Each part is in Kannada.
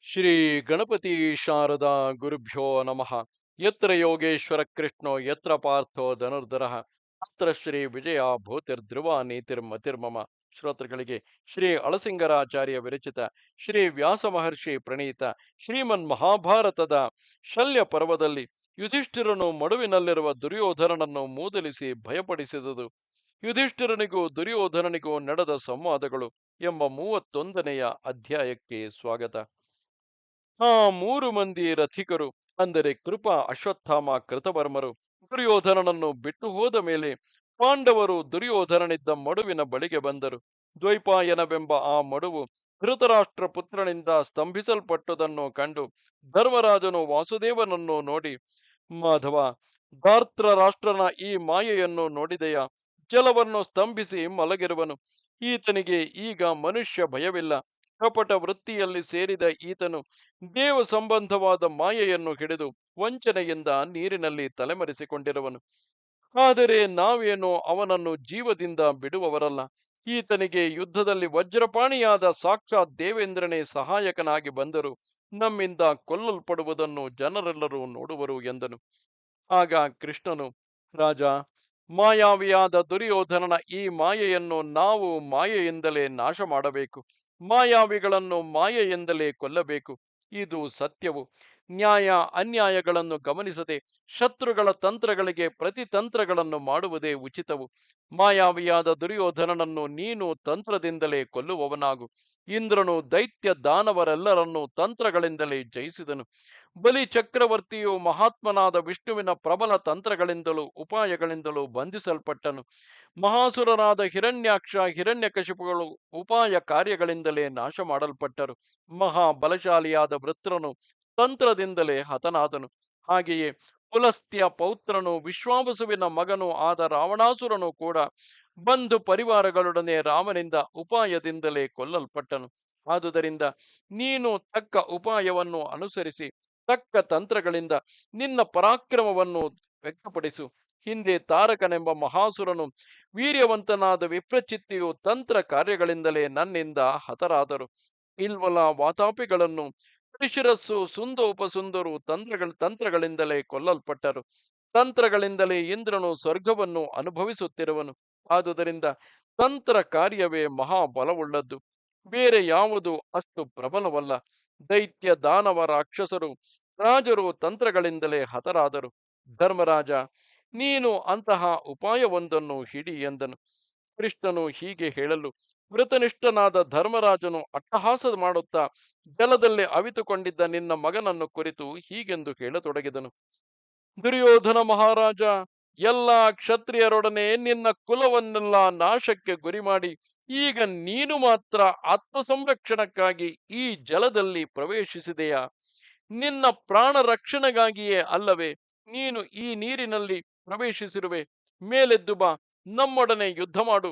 ಶ್ರೀ ಗಣಪತಿ ಶಾರದಾ ಗುರುಭ್ಯೋ ನಮಃ. ಯತ್ರ ಯೋಗೇಶ್ವರ ಕೃಷ್ಣೋ ಯತ್ರ ಪಾರ್ಥೋ ಧನುರ್ಧರಃ ಅತ್ರ ಶ್ರೀ ವಿಜಯ ಭೂತಿರ್ಧ್ರುವ ನೀತಿರ್ಮತಿರ್ಮಮ. ಶ್ರೋತೃಗಳಿಗೆ ಶ್ರೀ ಅಳಸಿಂಗರಾಚಾರ್ಯ ವಿರಚಿತ ಶ್ರೀ ವ್ಯಾಸ ಮಹರ್ಷಿ ಪ್ರಣೀತ ಶ್ರೀಮನ್ ಮಹಾಭಾರತದ ಶಲ್ಯ ಪರ್ವದಲ್ಲಿ ಯುಧಿಷ್ಠಿರನು ಮಡುವಿನಲ್ಲಿರುವ ದುರ್ಯೋಧನನನ್ನು ಮೂದಲಿಸಿ ಭಯಪಡಿಸಿದುದು, ಯುಧಿಷ್ಠಿರನಿಗೂ ದುರ್ಯೋಧನನಿಗೂ ನಡೆದ ಸಂವಾದಗಳು ಎಂಬ 31ನೆಯ ಅಧ್ಯಾಯಕ್ಕೆ ಸ್ವಾಗತ. ಆ ಮೂರು ಮಂದಿ ರಥಿಕರು, ಅಂದರೆ ಕೃಪ, ಅಶ್ವತ್ಥಾಮ, ಕೃತವರ್ಮರು ದುರ್ಯೋಧನನನ್ನು ಬಿಟ್ಟು ಹೋದ ಮೇಲೆ ಪಾಂಡವರು ದುರ್ಯೋಧನನಿದ್ದ ಮಡುವಿನ ಬಳಿಗೆ ಬಂದರು. ದ್ವೈಪಾಯನವೆಂಬ ಆ ಮಡುವು ಧೃತರಾಷ್ಟ್ರ ಪುತ್ರನಿಂದ ಸ್ತಂಭಿಸಲ್ಪಟ್ಟುದನ್ನು ಕಂಡು ಧರ್ಮರಾಜನು ವಾಸುದೇವನನ್ನು ನೋಡಿ, ಮಾಧವ, ಧಾರ್ತ್ರ ರಾಷ್ಟ್ರನ ಈ ಮಾಯೆಯನ್ನು ನೋಡಿದೆಯ? ಜಲವನ್ನು ಸ್ತಂಭಿಸಿ ಮಲಗಿರುವನು. ಈತನಿಗೆ ಈಗ ಮನುಷ್ಯ ಭಯವಿಲ್ಲ. ಕಪಟ ವೃತ್ತಿಯಲ್ಲಿ ಸೇರಿದ ಈತನು ದೇವ ಸಂಬಂಧವಾದ ಮಾಯೆಯನ್ನು ಹಿಡಿದು ವಂಚನೆಯಿಂದ ನೀರಿನಲ್ಲಿ ತಲೆಮರೆಸಿಕೊಂಡಿರುವನು. ಆದರೆ ನಾವೇನೋ ಅವನನ್ನು ಜೀವದಿಂದ ಬಿಡುವವರಲ್ಲ. ಈತನಿಗೆ ಯುದ್ಧದಲ್ಲಿ ವಜ್ರಪಾಣಿಯಾದ ಸಾಕ್ಷಾತ್ ದೇವೇಂದ್ರನೇ ಸಹಾಯಕನಾಗಿ ಬಂದರು ನಮ್ಮಿಂದ ಕೊಲ್ಲಲ್ಪಡುವುದನ್ನು ಜನರೆಲ್ಲರೂ ನೋಡುವರು ಎಂದನು. ಆಗ ಕೃಷ್ಣನು, ರಾಜ, ಮಾಯಾವಿಯಾದ ದುರ್ಯೋಧನನ ಈ ಮಾಯೆಯನ್ನು ನಾವು ಮಾಯೆಯಿಂದಲೇ ನಾಶ ಮಾಡಬೇಕು. ಮಾಯಾವಿಗಳನ್ನು ಮಾಯೆಯಿಂದಲೇ ಕೊಲ್ಲಬೇಕು. ಇದು ಸತ್ಯವು. ನ್ಯಾಯ ಅನ್ಯಾಯಗಳನ್ನು ಗಮನಿಸದೆ ಶತ್ರುಗಳ ತಂತ್ರಗಳಿಗೆ ಪ್ರತಿತಂತ್ರಗಳನ್ನು ಮಾಡುವುದೇ ಉಚಿತವು. ಮಾಯಾವಿಯಾದ ದುರ್ಯೋಧನನನ್ನು ನೀನು ತಂತ್ರದಿಂದಲೇ ಕೊಲ್ಲುವವನಾಗು. ಇಂದ್ರನು ದೈತ್ಯ ದಾನವರೆಲ್ಲರನ್ನೂ ತಂತ್ರಗಳಿಂದಲೇ ಜಯಿಸಿದನು. ಬಲಿ ಚಕ್ರವರ್ತಿಯು ಮಹಾತ್ಮನಾದ ವಿಷ್ಣುವಿನ ಪ್ರಬಲ ತಂತ್ರಗಳಿಂದಲೂ ಉಪಾಯಗಳಿಂದಲೂ ಬಂಧಿಸಲ್ಪಟ್ಟನು. ಮಹಾಸುರನಾದ ಹಿರಣ್ಯಾಕ್ಷ, ಹಿರಣ್ಯಕಶಿಪುಗಳು ಉಪಾಯ ಕಾರ್ಯಗಳಿಂದಲೇ ನಾಶ ಮಾಡಲ್ಪಟ್ಟರು. ಮಹಾಬಲಶಾಲಿಯಾದ ವೃತ್ರನು ತಂತ್ರದಿಂದಲೇ ಹತನಾದನು. ಹಾಗೆಯೇ ಪುಲಸ್ತ್ಯ ಪೌತ್ರನು, ವಿಶ್ವಾವಸುವಿನ ಮಗನೂ ಆದ ರಾವಣಾಸುರನು ಕೂಡ ಬಂಧು ಪರಿವಾರಗಳೊಡನೆ ರಾಮನಿಂದ ಉಪಾಯದಿಂದಲೇ ಕೊಲ್ಲಲ್ಪಟ್ಟನು. ಆದುದರಿಂದ ನೀನು ತಕ್ಕ ಉಪಾಯವನ್ನು ಅನುಸರಿಸಿ ತಕ್ಕ ತಂತ್ರಗಳಿಂದ ನಿನ್ನ ಪರಾಕ್ರಮವನ್ನು ವ್ಯಕ್ತಪಡಿಸು. ಹಿಂದೆ ತಾರಕನೆಂಬ ಮಹಾಸುರನು, ವೀರ್ಯವಂತನಾದ ವಿಪ್ರಚಿತ್ತಿಯು ತಂತ್ರ ಕಾರ್ಯಗಳಿಂದಲೇ ನನ್ನಿಂದ ಹತರಾದರು. ಇಲ್ವಲ ವಾತಾಪಿಗಳನ್ನು, ತ್ರಿಶಿರಸ್ಸು, ಸುಂದೋಪಸುಂದರು ತಂತ್ರಗಳಿಂದಲೇ ಕೊಲ್ಲಲ್ಪಟ್ಟರು. ತಂತ್ರಗಳಿಂದಲೇ ಇಂದ್ರನು ಸ್ವರ್ಗವನ್ನು ಅನುಭವಿಸುತ್ತಿರುವನು. ಆದುದರಿಂದ ತಂತ್ರ ಕಾರ್ಯವೇ ಮಹಾಬಲವುಳ್ಳದ್ದು, ಬೇರೆ ಯಾವುದು ಅಷ್ಟು ಪ್ರಬಲವಲ್ಲ. ದೈತ್ಯ ದಾನವ ರಾಕ್ಷಸರು ರಾಜರು ತಂತ್ರಗಳಿಂದಲೇ ಹತರಾದರು. ಧರ್ಮರಾಜ, ನೀನು ಅಂತಹ ಉಪಾಯವೊಂದನ್ನು ಹಿಡಿ ಎಂದನು. ಕೃಷ್ಣನು ಹೀಗೆ ಹೇಳಲು ವೃತನಿಷ್ಠನಾದ ಧರ್ಮರಾಜನು ಅಟ್ಟಹಾಸ ಮಾಡುತ್ತಾ ಜಲದಲ್ಲಿ ಅವಿತುಕೊಂಡಿದ್ದ ನಿನ್ನ ಮಗನನ್ನು ಕುರಿತು ಹೀಗೆಂದು ಹೇಳತೊಡಗಿದನು. ದುರ್ಯೋಧನ ಮಹಾರಾಜ, ಎಲ್ಲ ಕ್ಷತ್ರಿಯರೊಡನೆ ನಿನ್ನ ಕುಲವನ್ನೆಲ್ಲ ನಾಶಕ್ಕೆ ಗುರಿ ಮಾಡಿ ಈಗ ನೀನು ಮಾತ್ರ ಆತ್ಮ ಸಂರಕ್ಷಣಕ್ಕಾಗಿ ಈ ಜಲದಲ್ಲಿ ಪ್ರವೇಶಿಸಿದೆಯಾ? ನಿನ್ನ ಪ್ರಾಣ ರಕ್ಷಣೆಗಾಗಿಯೇ ಅಲ್ಲವೇ ನೀನು ಈ ನೀರಿನಲ್ಲಿ ಪ್ರವೇಶಿಸಿರುವೆ? ಮೇಲೆದ್ದು ಬಾ, ನಮ್ಮೊಡನೆ ಯುದ್ಧ ಮಾಡು.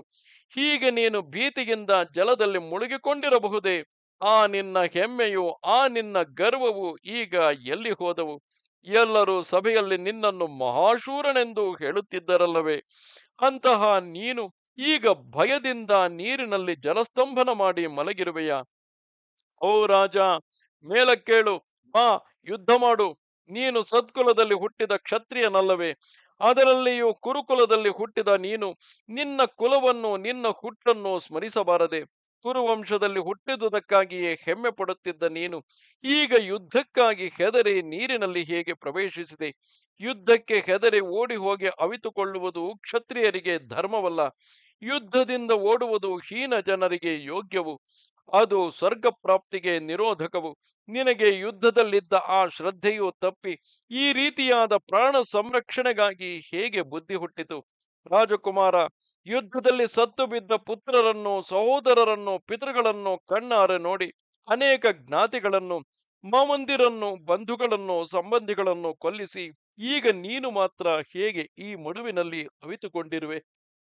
ಹೀಗೆ ನೀನು ಭೀತಿಯಿಂದ ಜಲದಲ್ಲಿ ಮುಳುಗಿಕೊಂಡಿರಬಹುದೇ? ಆ ನಿನ್ನ ಹೆಮ್ಮೆಯು, ಆ ನಿನ್ನ ಗರ್ವವು ಈಗ ಎಲ್ಲಿ ಹೋದವು? ಎಲ್ಲರೂ ಸಭೆಯಲ್ಲಿ ನಿನ್ನನ್ನು ಮಹಾಶೂರನೆಂದು ಹೇಳುತ್ತಿದ್ದರಲ್ಲವೇ? ಅಂತಹ ನೀನು ಈಗ ಭಯದಿಂದ ನೀರಿನಲ್ಲಿ ಜಲಸ್ತಂಭನ ಮಾಡಿ ಮಲಗಿರುವೆಯಾ? ಓ ರಾಜ, ಮೇಲಕ್ಕೇಳು, ಬಾ, ಯುದ್ಧ ಮಾಡು. ನೀನು ಸತ್ಕುಲದಲ್ಲಿ ಹುಟ್ಟಿದ ಕ್ಷತ್ರಿಯನಲ್ಲವೇ? ಅದರಲ್ಲಿಯೂ ಕುರುಕುಲದಲ್ಲಿ ಹುಟ್ಟಿದ ನೀನು ನಿನ್ನ ಕುಲವನ್ನು, ನಿನ್ನ ಹುಟ್ಟನ್ನು ಸ್ಮರಿಸಬಾರದೆ? ಕುರುವಂಶದಲ್ಲಿ ಹುಟ್ಟಿದುದಕ್ಕಾಗಿಯೇ ಹೆಮ್ಮೆ ಪಡುತ್ತಿದ್ದ ನೀನು ಈಗ ಯುದ್ಧಕ್ಕಾಗಿ ಹೆದರಿ ನೀರಿನಲ್ಲಿ ಹೇಗೆ ಪ್ರವೇಶಿಸಿದೆ? ಯುದ್ಧಕ್ಕೆ ಹೆದರಿ ಓಡಿ ಹೋಗಿ ಅವಿತುಕೊಳ್ಳುವುದು ಕ್ಷತ್ರಿಯರಿಗೆ ಧರ್ಮವಲ್ಲ. ಯುದ್ಧದಿಂದ ಓಡುವುದು ಹೀನ ಜನರಿಗೆ ಯೋಗ್ಯವು. ಅದು ಸ್ವರ್ಗ ಪ್ರಾಪ್ತಿಗೆ ನಿರೋಧಕವು. ನಿನಗೆ ಯುದ್ಧದಲ್ಲಿದ್ದ ಆ ಶ್ರದ್ಧೆಯು ತಪ್ಪಿ ಈ ರೀತಿಯಾದ ಪ್ರಾಣ ಸಂರಕ್ಷಣೆಗಾಗಿ ಹೇಗೆ ಬುದ್ಧಿ ಹುಟ್ಟಿತು? ರಾಜಕುಮಾರ, ಯುದ್ಧದಲ್ಲಿ ಸತ್ತು ಬಿದ್ದ ಪುತ್ರರನ್ನು, ಸಹೋದರರನ್ನು, ಪಿತೃಗಳನ್ನು ಕಣ್ಣಾರೆ ನೋಡಿ ಅನೇಕ ಜ್ಞಾತಿಗಳನ್ನು, ಮಾವಂದಿರನ್ನು, ಬಂಧುಗಳನ್ನು, ಸಂಬಂಧಿಗಳನ್ನು ಕೊಲ್ಲಿಸಿ ಈಗ ನೀನು ಮಾತ್ರ ಹೇಗೆ ಈ ಮಡುವಿನಲ್ಲಿ ಅವಿತುಕೊಂಡಿರುವೆ?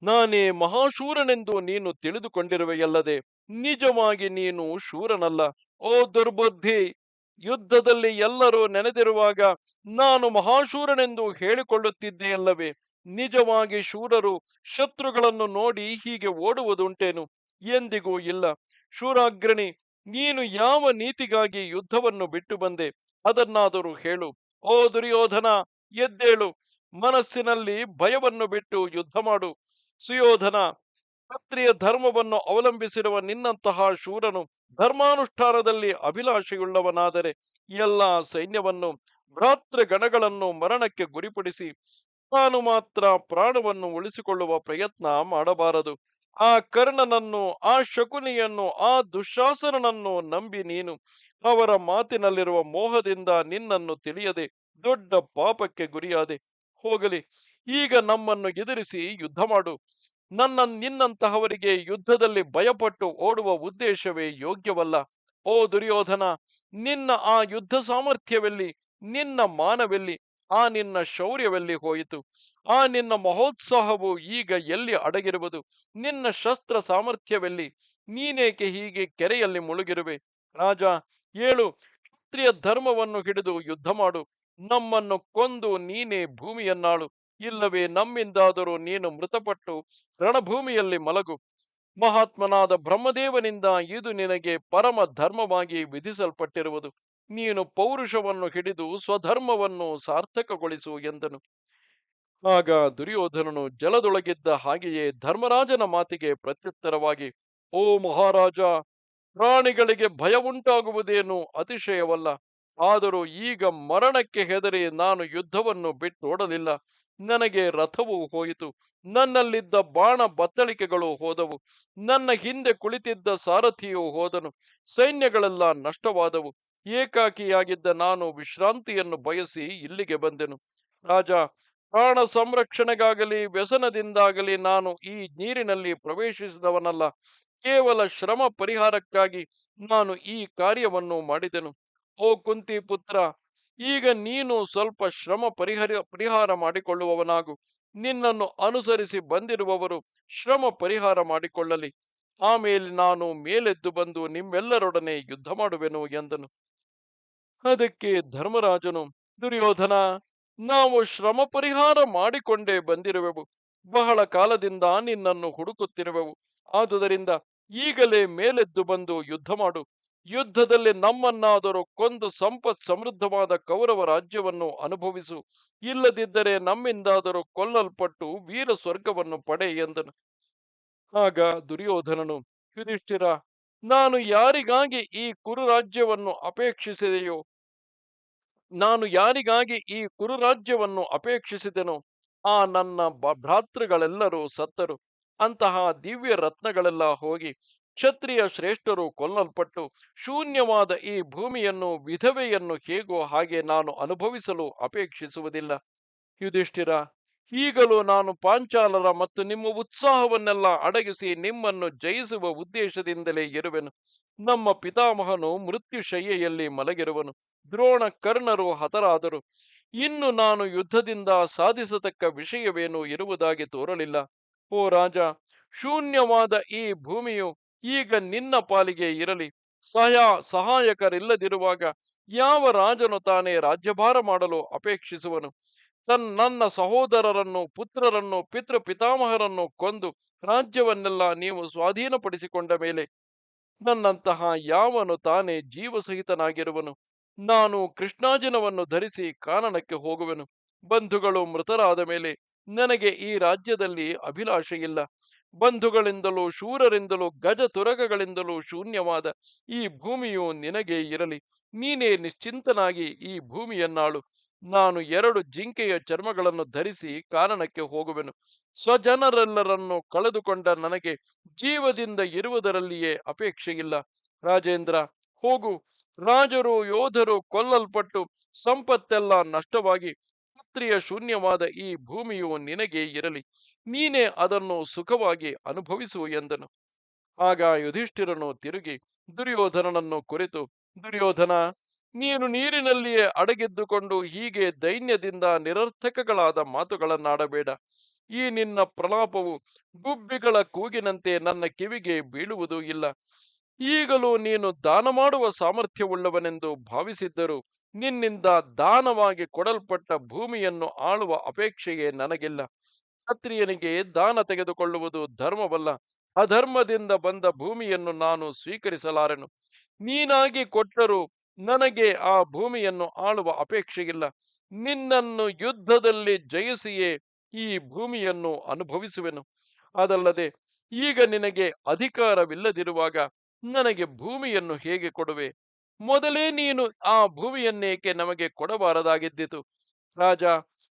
ನಾನೇ ಮಹಾಶೂರನೆಂದು ನೀನು ತಿಳಿದುಕೊಂಡಿರುವೆಯಲ್ಲದೆ ನಿಜವಾಗಿ ನೀನು ಶೂರನಲ್ಲ. ಓ ದುರ್ಬುದ್ಧಿ! ಯುದ್ಧದಲ್ಲಿ ಎಲ್ಲರೂ ನೆನೆದಿರುವಾಗ ನಾನು ಮಹಾಶೂರನೆಂದು ಹೇಳಿಕೊಳ್ಳುತ್ತಿದ್ದೆಯಲ್ಲವೇ? ನಿಜವಾಗಿ ಶೂರರು ಶತ್ರುಗಳನ್ನು ನೋಡಿ ಹೀಗೆ ಓಡುವುದುಂಟೇನು? ಎಂದಿಗೂ ಇಲ್ಲ. ಶೂರಾಗ್ರಣಿ, ನೀನು ಯಾವ ನೀತಿಗಾಗಿ ಯುದ್ಧವನ್ನು ಬಿಟ್ಟು ಬಂದೆ ಅದನ್ನಾದರೂ ಹೇಳು. ಓ ದುರ್ಯೋಧನ, ಎದ್ದೇಳು, ಮನಸ್ಸಿನಲ್ಲಿ ಭಯವನ್ನು ಬಿಟ್ಟು ಯುದ್ಧ ಮಾಡು. ಸುಯೋಧನ, ಕ್ಷತ್ರಿಯ ಧರ್ಮವನ್ನು ಅವಲಂಬಿಸಿರುವ ನಿನ್ನಂತಹ ಶೂರನು ಧರ್ಮಾನುಷ್ಠಾನದಲ್ಲಿ ಅಭಿಲಾಷೆಯುಳ್ಳವನಾದರೆ ಎಲ್ಲ ಸೈನ್ಯವನ್ನು ಭ್ರಾತೃಗಣಗಳನ್ನು ಮರಣಕ್ಕೆ ಗುರಿಪಡಿಸಿ ತಾನು ಮಾತ್ರ ಪ್ರಾಣವನ್ನು ಉಳಿಸಿಕೊಳ್ಳುವ ಪ್ರಯತ್ನ ಮಾಡಬಾರದು. ಆ ಕರ್ಣನನ್ನು, ಆ ಶಕುನಿಯನ್ನು, ಆ ದುಶ್ಯಾಸನನನ್ನು ನಂಬಿ ನೀನು ಅವರ ಮಾತಿನಲ್ಲಿರುವ ಮೋಹದಿಂದ ನಿನ್ನನ್ನು ತಿಳಿಯದೆ ದೊಡ್ಡ ಪಾಪಕ್ಕೆ ಗುರಿಯಾದೆ. ಹೋಗಲಿ, ಈಗ ನಮ್ಮನ್ನು ಎದುರಿಸಿ ಯುದ್ಧ ಮಾಡು. ನಿನ್ನಂತಹವರಿಗೆ ಯುದ್ಧದಲ್ಲಿ ಭಯಪಟ್ಟು ಓಡುವ ಉದ್ದೇಶವೇ ಯೋಗ್ಯವಲ್ಲ. ಓ ದುರ್ಯೋಧನ, ನಿನ್ನ ಆ ಯುದ್ಧ ಸಾಮರ್ಥ್ಯವೆಲ್ಲಿ? ನಿನ್ನ ಮಾನವೆಲ್ಲಿ? ಆ ನಿನ್ನ ಶೌರ್ಯವೆಲ್ಲಿ ಹೋಯಿತು? ಆ ನಿನ್ನ ಮಹೋತ್ಸಾಹವು ಈಗ ಎಲ್ಲಿ ಅಡಗಿರುವುದು? ನಿನ್ನ ಶಸ್ತ್ರ ಸಾಮರ್ಥ್ಯವೆಲ್ಲಿ? ನೀನೇಕೆ ಹೀಗೆ ಕೆರೆಯಲ್ಲಿ ಮುಳುಗಿರುವೆ? ರಾಜ, ಏಳು, ಕ್ಷತ್ರಿಯ ಧರ್ಮವನ್ನು ಹಿಡಿದು ಯುದ್ಧ ಮಾಡು. ನಮ್ಮನ್ನು ಕೊಂದು ನೀನೇ ಭೂಮಿಯನ್ನಾಳು. ಇಲ್ಲವೇ ನಮ್ಮಿಂದಾದರೂ ನೀನು ಮೃತಪಟ್ಟು ರಣಭೂಮಿಯಲ್ಲಿ ಮಲಗು. ಮಹಾತ್ಮನಾದ ಬ್ರಹ್ಮದೇವನಿಂದ ಇದು ನಿನಗೆ ಪರಮ ಧರ್ಮವಾಗಿ ವಿಧಿಸಲ್ಪಟ್ಟಿರುವುದು. ನೀನು ಪೌರುಷವನ್ನು ಹಿಡಿದು ಸ್ವಧರ್ಮವನ್ನು ಸಾರ್ಥಕಗೊಳಿಸು ಎಂದನು. ಆಗ ದುರ್ಯೋಧನನು ಜಲದೊಳಗಿದ್ದ ಹಾಗೆಯೇ ಧರ್ಮರಾಜನ ಮಾತಿಗೆ ಪ್ರತ್ಯುತ್ತರವಾಗಿ, ಓ ಮಹಾರಾಜ, ಪ್ರಾಣಿಗಳಿಗೆ ಭಯವುಂಟಾಗುವುದೇನು ಅತಿಶಯವಲ್ಲ. ಆದರೂ ಈಗ ಮರಣಕ್ಕೆ ಹೆದರಿ ನಾನು ಯುದ್ಧವನ್ನು ಬಿಟ್ಟೋಡಲಿಲ್ಲ. ನನಗೆ ರಥವು ಹೋಯಿತು, ನನ್ನಲ್ಲಿದ್ದ ಬಾಣ ಬತ್ತಳಿಕೆಗಳು ಹೋದವು, ನನ್ನ ಹಿಂದೆ ಕುಳಿತಿದ್ದ ಸಾರಥಿಯು ಹೋದನು, ಸೈನ್ಯಗಳೆಲ್ಲ ನಷ್ಟವಾದವು. ಏಕಾಕಿಯಾಗಿದ್ದ ನಾನು ವಿಶ್ರಾಂತಿಯನ್ನು ಬಯಸಿ ಇಲ್ಲಿಗೆ ಬಂದೆನು. ರಾಜ, ಪ್ರಾಣ ಸಂರಕ್ಷಣೆಗಾಗಲಿ ವ್ಯಸನದಿಂದಾಗಲಿ ನಾನು ಈ ನೀರಿನಲ್ಲಿ ಪ್ರವೇಶಿಸಿದವನಲ್ಲ. ಕೇವಲ ಶ್ರಮ ಪರಿಹಾರಕ್ಕಾಗಿ ನಾನು ಈ ಕಾರ್ಯವನ್ನು ಮಾಡಿದೆನು. ಓ ಕುಂತಿ ಪುತ್ರ, ಈಗ ನೀನು ಸ್ವಲ್ಪ ಪರಿಹಾರ ಮಾಡಿಕೊಳ್ಳುವವನಾಗು. ನಿನ್ನನ್ನು ಅನುಸರಿಸಿ ಬಂದಿರುವವರು ಶ್ರಮ ಪರಿಹಾರ ಮಾಡಿಕೊಳ್ಳಲಿ. ಆಮೇಲೆ ನಾನು ಮೇಲೆದ್ದು ಬಂದು ನಿಮ್ಮೆಲ್ಲರೊಡನೆ ಯುದ್ಧ ಮಾಡುವೆನು ಎಂದನು. ಅದಕ್ಕೆ ಧರ್ಮರಾಜನು, ದುರ್ಯೋಧನ, ನಾವು ಶ್ರಮ ಪರಿಹಾರ ಮಾಡಿಕೊಂಡೇ ಬಂದಿರುವೆವು. ಬಹಳ ಕಾಲದಿಂದ ನಿನ್ನನ್ನು ಹುಡುಕುತ್ತಿರುವೆವು. ಆದುದರಿಂದ ಈಗಲೇ ಮೇಲೆದ್ದು ಬಂದು ಯುದ್ಧ ಮಾಡು. ಯುದ್ಧದಲ್ಲಿ ನಮ್ಮನ್ನಾದರೂ ಕೊಂದು ಸಂಪತ್ ಸಮೃದ್ಧವಾದ ಕೌರವ ರಾಜ್ಯವನ್ನು ಅನುಭವಿಸು. ಇಲ್ಲದಿದ್ದರೆ ನಮ್ಮಿಂದಾದರೂ ಕೊಲ್ಲಲ್ಪಟ್ಟು ವೀರ ಸ್ವರ್ಗವನ್ನು ಪಡೆ ಎಂದನು. ಆಗ ದುರ್ಯೋಧನನು, ಯುಧಿಷ್ಠಿರ, ನಾನು ಯಾರಿಗಾಗಿ ಈ ಕುರು ರಾಜ್ಯವನ್ನು ಅಪೇಕ್ಷಿಸಿದೆಯೋ ನಾನು ಯಾರಿಗಾಗಿ ಈ ಕುರುರಾಜ್ಯವನ್ನು ಅಪೇಕ್ಷಿಸಿದೆನೋ ಆ ನನ್ನ ಭ್ರಾತೃಗಳೆಲ್ಲರೂ ಸತ್ತರು. ಅಂತಹ ದಿವ್ಯ ರತ್ನಗಳೆಲ್ಲ ಹೋಗಿ ಕ್ಷತ್ರಿಯ ಶ್ರೇಷ್ಠರು ಕೊಲ್ಲಲ್ಪಟ್ಟು ಶೂನ್ಯವಾದ ಈ ಭೂಮಿಯನ್ನು ವಿಧವೆಯನ್ನು ಹೇಗೋ ಹಾಗೆ ನಾನು ಅನುಭವಿಸಲು ಅಪೇಕ್ಷಿಸುವುದಿಲ್ಲ. ಯುಧಿಷ್ಠಿರ, ಈಗಲೂ ನಾನು ಪಾಂಚಾಲರ ಮತ್ತು ನಿಮ್ಮ ಉತ್ಸಾಹವನ್ನೆಲ್ಲ ಅಡಗಿಸಿ ನಿಮ್ಮನ್ನು ಜಯಿಸುವ ಉದ್ದೇಶದಿಂದಲೇ ಇರುವೆನು. ನಮ್ಮ ಪಿತಾಮಹನು ಮೃತ್ಯುಶಯ್ಯೆಯಲ್ಲಿ ಮಲಗಿರುವನು. ದ್ರೋಣ ಕರ್ಣರು ಹತರಾದರು. ಇನ್ನು ನಾನು ಯುದ್ಧದಿಂದ ಸಾಧಿಸತಕ್ಕ ವಿಷಯವೇನೂ ಇರುವುದಾಗಿ ತೋರಲಿಲ್ಲ. ಓ ರಾಜ, ಶೂನ್ಯವಾದ ಈ ಭೂಮಿಯು ಈಗ ನಿನ್ನ ಪಾಲಿಗೆ ಇರಲಿ. ಸಹಾಯಕರಿಲ್ಲದಿರುವಾಗ ಯಾವ ರಾಜನು ತಾನೇ ರಾಜ್ಯಭಾರ ಮಾಡಲು ಅಪೇಕ್ಷಿಸುವನು? ನನ್ನ ಸಹೋದರರನ್ನು, ಪುತ್ರರನ್ನು, ಪಿತೃಪಿತಾಮಹರನ್ನು ಕೊಂದು ರಾಜ್ಯವನ್ನೆಲ್ಲ ನೀವು ಸ್ವಾಧೀನಪಡಿಸಿಕೊಂಡ ಮೇಲೆ ನನ್ನಂತಹ ಯಾವನು ತಾನೇ ಜೀವಸಹಿತನಾಗಿರುವನು? ನಾನು ಕೃಷ್ಣಾಜಿನವನ್ನು ಧರಿಸಿ ಕಾನನಕ್ಕೆ ಹೋಗುವೆನು. ಬಂಧುಗಳು ಮೃತರಾದ ಮೇಲೆ ನನಗೆ ಈ ರಾಜ್ಯದಲ್ಲಿ ಅಭಿಲಾಷೆಯಿಲ್ಲ. ಬಂಧುಗಳಿಂದಲೂ ಶೂರರಿಂದಲೂ ಗಜತುರಗಗಳಿಂದಲೂ ಶೂನ್ಯವಾದ ಈ ಭೂಮಿಯು ನಿನಗೇ ಇರಲಿ. ನೀನೇ ನಿಶ್ಚಿಂತನಾಗಿ ಈ ಭೂಮಿಯನ್ನಾಳು. ನಾನು 2 ಜಿಂಕೆಯ ಚರ್ಮಗಳನ್ನು ಧರಿಸಿ ಕಾನನಕ್ಕೆ ಹೋಗುವೆನು. ಸ್ವಜನರೆಲ್ಲರನ್ನು ಕಳೆದುಕೊಂಡ ನನಗೆ ಜೀವದಿಂದ ಇರುವುದರಲ್ಲಿಯೇ ಅಪೇಕ್ಷೆಯಿಲ್ಲ. ರಾಜೇಂದ್ರ, ಹೋಗು. ರಾಜರು ಯೋಧರು ಕೊಲ್ಲಲ್ಪಟ್ಟು ಸಂಪತ್ತೆಲ್ಲ ನಷ್ಟವಾಗಿ ಕ್ಷತ್ರಿಯ ಶೂನ್ಯವಾದ ಈ ಭೂಮಿಯು ನಿನಗೇ ಇರಲಿ. ನೀನೇ ಅದನ್ನು ಸುಖವಾಗಿ ಅನುಭವಿಸು ಎಂದನು. ಆಗ ಯುಧಿಷ್ಠಿರನು ತಿರುಗಿ ದುರ್ಯೋಧನನನ್ನು ಕುರಿತು, ದುರ್ಯೋಧನ, ನೀನು ನೀರಿನಲ್ಲಿಯೇ ಅಡಗಿದ್ದುಕೊಂಡು ಹೀಗೆ ದೈನ್ಯದಿಂದ ನಿರರ್ಥಕಗಳಾದ ಮಾತುಗಳನ್ನಾಡಬೇಡ. ಈ ನಿನ್ನ ಪ್ರಲಾಪವು ಗುಬ್ಬಿಗಳ ಕೂಗಿನಂತೆ ನನ್ನ ಕಿವಿಗೆ ಬೀಳುವುದೂ ಇಲ್ಲ. ಈಗಲೂ ನೀನು ದಾನ ಮಾಡುವ ಸಾಮರ್ಥ್ಯವುಳ್ಳವನೆಂದು ಭಾವಿಸಿದ್ದರೂ ನಿನ್ನಿಂದ ದಾನವಾಗಿ ಕೊಡಲ್ಪಟ್ಟ ಭೂಮಿಯನ್ನು ಆಳುವ ಅಪೇಕ್ಷೆಯೇ ನನಗಿಲ್ಲ. ಕ್ಷತ್ರಿಯನಿಗೆ ದಾನ ತೆಗೆದುಕೊಳ್ಳುವುದು ಧರ್ಮವಲ್ಲ. ಅಧರ್ಮದಿಂದ ಬಂದ ಭೂಮಿಯನ್ನು ನಾನು ಸ್ವೀಕರಿಸಲಾರೆನು. ನೀನಾಗಿ ಕೊಟ್ಟರೂ ನನಗೆ ಆ ಭೂಮಿಯನ್ನು ಆಳುವ ಅಪೇಕ್ಷೆಯಿಲ್ಲ. ನಿನ್ನನ್ನು ಯುದ್ಧದಲ್ಲಿ ಜಯಿಸಿಯೇ ಈ ಭೂಮಿಯನ್ನು ಅನುಭವಿಸುವೆನು. ಅದಲ್ಲದೆ ಈಗ ನಿನಗೆ ಅಧಿಕಾರವಿಲ್ಲದಿರುವಾಗ ನನಗೆ ಭೂಮಿಯನ್ನು ಹೇಗೆ ಕೊಡುವೆ? ಮೊದಲೇ ನೀನು ಆ ಭೂಮಿಯನ್ನೇಕೆ ನಮಗೆ ಕೊಡಬಾರದಾಗಿದ್ದಿತು? ರಾಜ,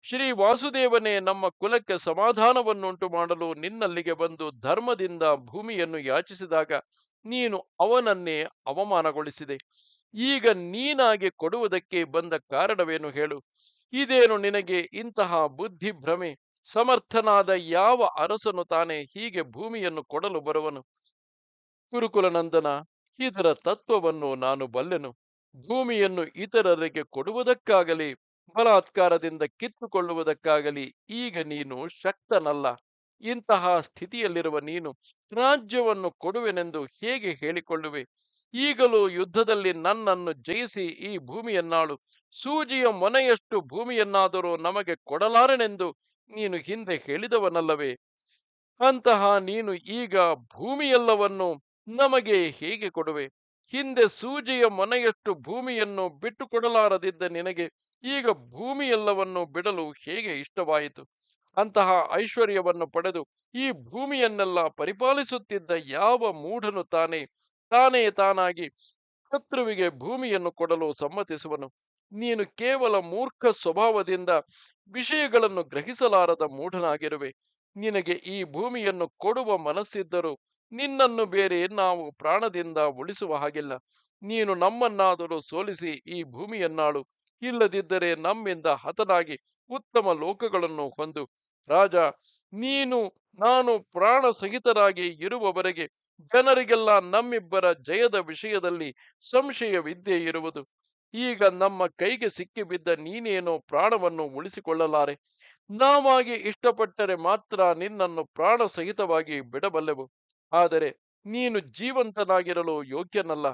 ಶ್ರೀ ವಾಸುದೇವನೇ ನಮ್ಮ ಕುಲಕ್ಕೆ ಸಮಾಧಾನವನ್ನುಂಟು ಮಾಡಲು ನಿನ್ನಲ್ಲಿಗೆ ಬಂದು ಧರ್ಮದಿಂದ ಭೂಮಿಯನ್ನು ಯಾಚಿಸಿದಾಗ ನೀನು ಅವನನ್ನೇ ಅವಮಾನಗೊಳಿಸಿದೆ. ಈಗ ನೀನಾಗಿ ಕೊಡುವುದಕ್ಕೆ ಬಂದ ಕಾರಣವೇನು ಹೇಳು? ಇದೇನು ನಿನಗೆ ಇಂತಹ ಬುದ್ಧಿ ಭ್ರಮೆ? ಸಮರ್ಥನಾದ ಯಾವ ಅರಸನು ತಾನೇ ಹೀಗೆ ಭೂಮಿಯನ್ನು ಕೊಡಲು ಬರುವನು? ಕುರುಕುಲನಂದನ, ಇದರ ತತ್ವವನ್ನು ನಾನು ಬಲ್ಲೆನು. ಭೂಮಿಯನ್ನು ಇತರರಿಗೆ ಕೊಡುವುದಕ್ಕಾಗಲಿ ಬಲಾತ್ಕಾರದಿಂದ ಕಿತ್ತುಕೊಳ್ಳುವುದಕ್ಕಾಗಲಿ ಈಗ ನೀನು ಶಕ್ತನಲ್ಲ. ಇಂತಹ ಸ್ಥಿತಿಯಲ್ಲಿರುವ ನೀನು ರಾಜ್ಯವನ್ನು ಕೊಡುವೆನೆಂದು ಹೇಗೆ ಹೇಳಿಕೊಳ್ಳುವೆ? ಈಗಲೂ ಯುದ್ಧದಲ್ಲಿ ನನ್ನನ್ನು ಜಯಿಸಿ ಈ ಭೂಮಿಯನ್ನಾಳು. ಸೂಜಿಯ ಮೊನೆಯಷ್ಟು ಭೂಮಿಯನ್ನಾದರೂ ನಮಗೆ ಕೊಡಲಾರೆನೆಂದು ನೀನು ಹಿಂದೆ ಹೇಳಿದವನಲ್ಲವೇ? ಅಂತಹ ನೀನು ಈಗ ಭೂಮಿಯೆಲ್ಲವನ್ನು ನಮಗೆ ಹೇಗೆ ಕೊಡುವೆ? ಹಿಂದೆ ಸೂಜಿಯ ಮೊನೆಯಷ್ಟು ಭೂಮಿಯನ್ನು ಬಿಟ್ಟು ಕೊಡಲಾರದಿದ್ದ ನಿನಗೆ ಈಗ ಭೂಮಿಯೆಲ್ಲವನ್ನು ಬಿಡಲು ಹೇಗೆ ಇಷ್ಟವಾಯಿತು? ಅಂತಹ ಐಶ್ವರ್ಯವನ್ನು ಪಡೆದು ಈ ಭೂಮಿಯನ್ನೆಲ್ಲ ಪರಿಪಾಲಿಸುತ್ತಿದ್ದ ಯಾವ ಮೂಢನು ತಾನೇ ತಾನಾಗಿ ಶತ್ರುವಿಗೆ ಭೂಮಿಯನ್ನು ಕೊಡಲು ಸಮ್ಮತಿಸುವನು? ನೀನು ಕೇವಲ ಮೂರ್ಖ ಸ್ವಭಾವದಿಂದ ವಿಷಯಗಳನ್ನು ಗ್ರಹಿಸಲಾರದ ಮೂಢನಾಗಿರುವೆ. ನಿನಗೆ ಈ ಭೂಮಿಯನ್ನು ಕೊಡುವ ಮನಸ್ಸಿದ್ದರೂ ನಿನ್ನನ್ನು ಬೇರೆ ನಾವು ಪ್ರಾಣದಿಂದ ಉಳಿಸುವ ಹಾಗಿಲ್ಲ. ನೀನು ನಮ್ಮನ್ನಾದರೂ ಸೋಲಿಸಿ ಈ ಭೂಮಿಯನ್ನಾಳು. ಇಲ್ಲದಿದ್ದರೆ ನಮ್ಮಿಂದ ಹತನಾಗಿ ಉತ್ತಮ ಲೋಕಗಳನ್ನು ಹೊಂದು. ರಾಜ, ನೀನು ನಾನು ಪ್ರಾಣ ಸಹಿತರಾಗಿ ಇರುವವರೆಗೆ ಜನರಿಗೆಲ್ಲ ನಮ್ಮಿಬ್ಬರ ಜಯದ ವಿಷಯದಲ್ಲಿ ಸಂಶಯವಿದ್ದೇ ಇರುವುದು. ಈಗ ನಮ್ಮ ಕೈಗೆ ಸಿಕ್ಕಿಬಿದ್ದ ನೀನೇನೋ ಪ್ರಾಣವನ್ನು ಉಳಿಸಿಕೊಳ್ಳಲಾರೆ. ನಾವಾಗಿ ಇಷ್ಟಪಟ್ಟರೆ ಮಾತ್ರ ನಿನ್ನನ್ನು ಪ್ರಾಣ ಸಹಿತವಾಗಿ ಬಿಡಬಲ್ಲೆವು. ಆದರೆ ನೀನು ಜೀವಂತನಾಗಿರಲು ಯೋಗ್ಯನಲ್ಲ.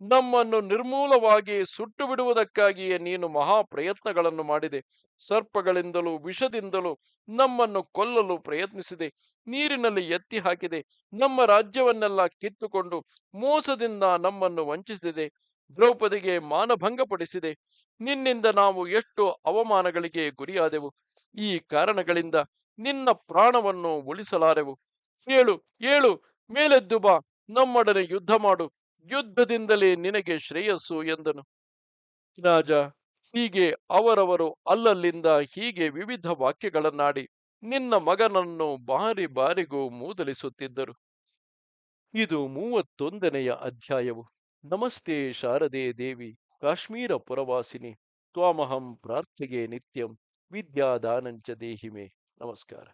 ನಮ್ಮನ್ನು ನಿರ್ಮೂಲವಾಗಿ ಸುಟ್ಟು ಬಿಡುವುದಕ್ಕಾಗಿಯೇ ನೀನು ಮಹಾ ಪ್ರಯತ್ನಗಳನ್ನು ಮಾಡಿದೆ. ಸರ್ಪಗಳಿಂದಲೂ ವಿಷದಿಂದಲೂ ನಮ್ಮನ್ನು ಕೊಲ್ಲಲು ಪ್ರಯತ್ನಿಸಿದೆ. ನೀರಿನಲ್ಲಿ ಎತ್ತಿ ಹಾಕಿದೆ. ನಮ್ಮ ರಾಜ್ಯವನ್ನೆಲ್ಲ ಕಿತ್ತುಕೊಂಡು ಮೋಸದಿಂದ ನಮ್ಮನ್ನು ವಂಚಿಸಿದೆ. ದ್ರೌಪದಿಗೆ ಮಾನಭಂಗಪಡಿಸಿದೆ. ನಿನ್ನಿಂದ ನಾವು ಎಷ್ಟು ಅವಮಾನಗಳಿಗೆ ಗುರಿಯಾದೆವು. ಈ ಕಾರಣಗಳಿಂದ ನಿನ್ನ ಪ್ರಾಣವನ್ನು ಉಳಿಸಲಾರೆವು. ಏಳು, ಏಳು, ಮೇಲೆದ್ದು ಬಾ, ನಮ್ಮೊಡನೆ ಯುದ್ಧ ಮಾಡು. ಯುದ್ಧದಿಂದಲೇ ನಿನಗೆ ಶ್ರೇಯಸ್ಸು ಎಂದನು. ರಾಜ ಹೀಗೆ ಅವರವರು ಅಲ್ಲಲ್ಲಿಂದ ಹೀಗೆ ವಿವಿಧ ವಾಕ್ಯಗಳನ್ನಾಡಿ ನಿನ್ನ ಮಗನನ್ನು ಬಾರಿ ಬಾರಿಗೂ ಮೂದಲಿಸುತ್ತಿದ್ದರು. ಇದು 31ನೆಯ ಅಧ್ಯಾಯವು. ನಮಸ್ತೆ ಶಾರದೆ ದೇವಿ, ಕಾಶ್ಮೀರ ಪುರವಾಸಿನಿ, ತ್ವಾಮಹಂ ಪ್ರಾರ್ಥಿಗೆ ನಿತ್ಯಂ, ವಿದ್ಯಾದಾನಂಚ ದೇಹಿಮೆ. ನಮಸ್ಕಾರ.